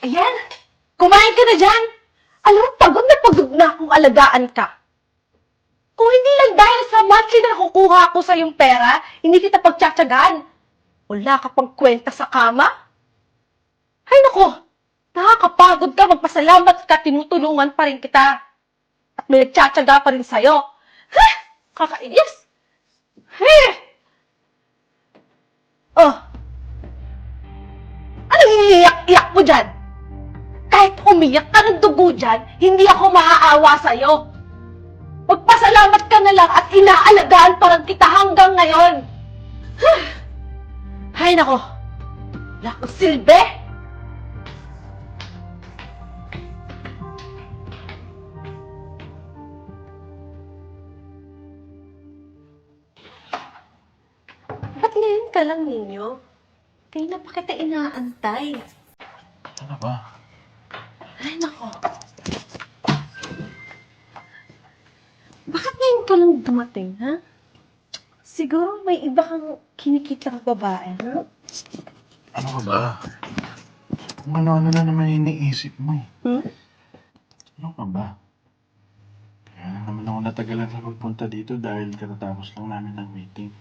Ayan, kumain ka na dyan. Alam mo, pagod na akong alagaan ka. Kung hindi lang dahil sa monthly na nakukuha ko sa yung pera, hindi kita pagtsatsagaan. Wala ka pang kwenta sa kama. Ay nako, nakakapagod ka, magpasalamat ka, tinutulungan pa rin kita. At may nagtsatsaga pa rin sa'yo. Ha? Kakainis. Hey! Oh, anong iniiyak-iyak mo dyan? Kahit umiyak ka ng dugo dyan, hindi ako maaawa sa'yo. Magpasalamat ka na lang at inaalagaan pa rin kita hanggang ngayon. Hay nako, wala kang silbi. Ba't ngayon ka lang ninyo? Kaya na pa kita inaantay. Ano ba? Ay nako. Bakit ngayon ka lang dumating, ha? Siguro may iba kang kinikitang babae, ha? Ano ka ba? Kung ano-ano na naman iniisip mo eh. Ano ka ba? Kaya na naman ako natagalan sa pagpunta dito dahil katatapos lang namin ng meeting.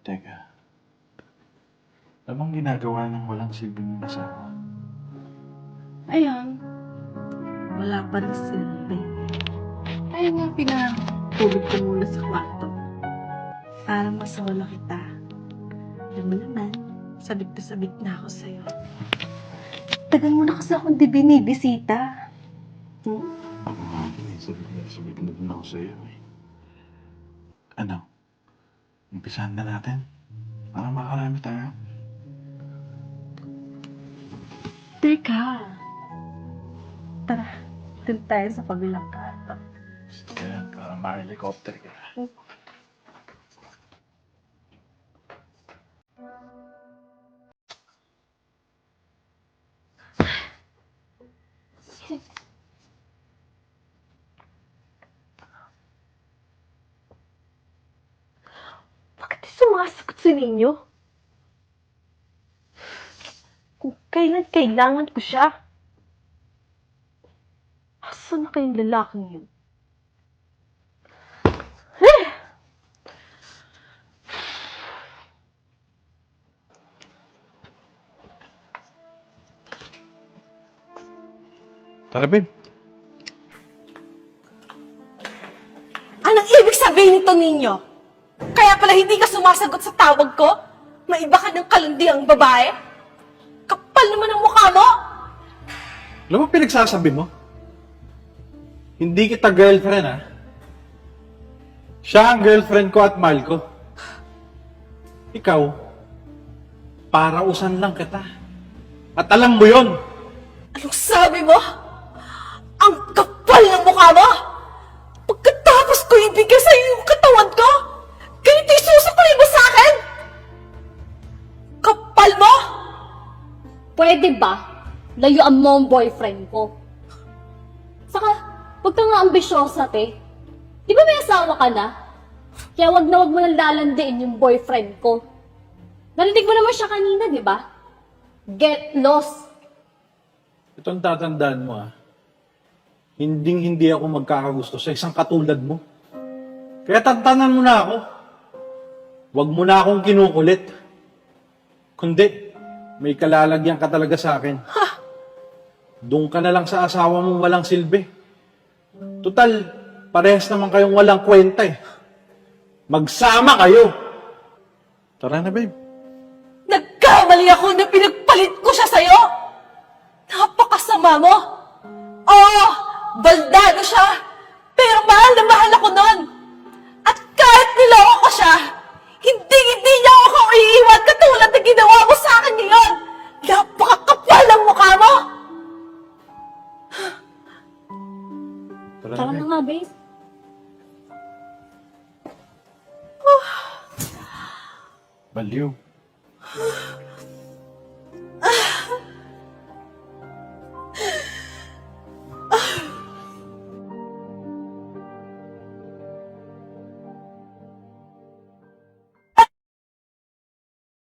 Teka. Ano bang ginagawa ng walang silbing asawa? Ayan. Wala pa rin silbi. Kaya nga pinatulog ko muna sa kwarto. Para masawala kita. Alam mo naman, sabik na sabik na ako sa'yo. Tagal mo na kasi akong di binibisita. Ako nga din eh. Sabik na din ako sa'yo eh. Ano? Umpisahan na natin? Para makarami tayo. Teka. Tara, dun tayo sa kabilang kwarto. Kaya para ma-helicopter ka. Bakit di sumasagot sa ninyo? Kung kailan kailangan ko siya. Asan na kayong lalaking yun? Tara, babe. Anong ibig sabihin nito ninyo? Kaya pala hindi ka sumasagot sa tawag ko? May iba ka ng kalundihang babae? Kapal naman ang mukha mo! Alam mo pinagsasabi mo? Hindi kita girlfriend, ha? Siya ang girlfriend ko at mahal ko. Ikaw, parausan lang kita. At alam mo yon. Anong sabi mo? Ang kapal ng mukha mo! Pagkatapos ko ibigay sa iyo yung katawan ko, ganito yung susukulin mo sa akin? Kapal mo! Pwede ba? Layuan mo ang boyfriend ko. Saka, huwag ka nga ambisyosa, te. Di ba may asawa ka na? Kaya wag mo nang lalandiin yung boyfriend ko. Narinig mo naman siya kanina, di ba? Get lost. Ito ang tatandaan mo, ha? Hindi ako magkakagusto sa isang katulad mo. Kaya tantanan mo na ako. Huwag mo na akong kinukulit. Kundi, may kalalagyan ka talaga sa akin. Doon ka na lang sa asawa mong walang silbi. Total, parehas naman kayong walang kwenta eh. Magsama kayo. Tara na, babe. Nagkamali ako na pinagpalit ko siya sa'yo! Napakasama mo! Oo! Baldado siya! Pero mahal na mahal ako nun! At kahit niloko ko siya, hindi niya ako iiwan katulad na ginawa mo sa akin ngayon! Napakakapal ang mukha mo! Tara Tara na, na babe. nga, babe. Baliw.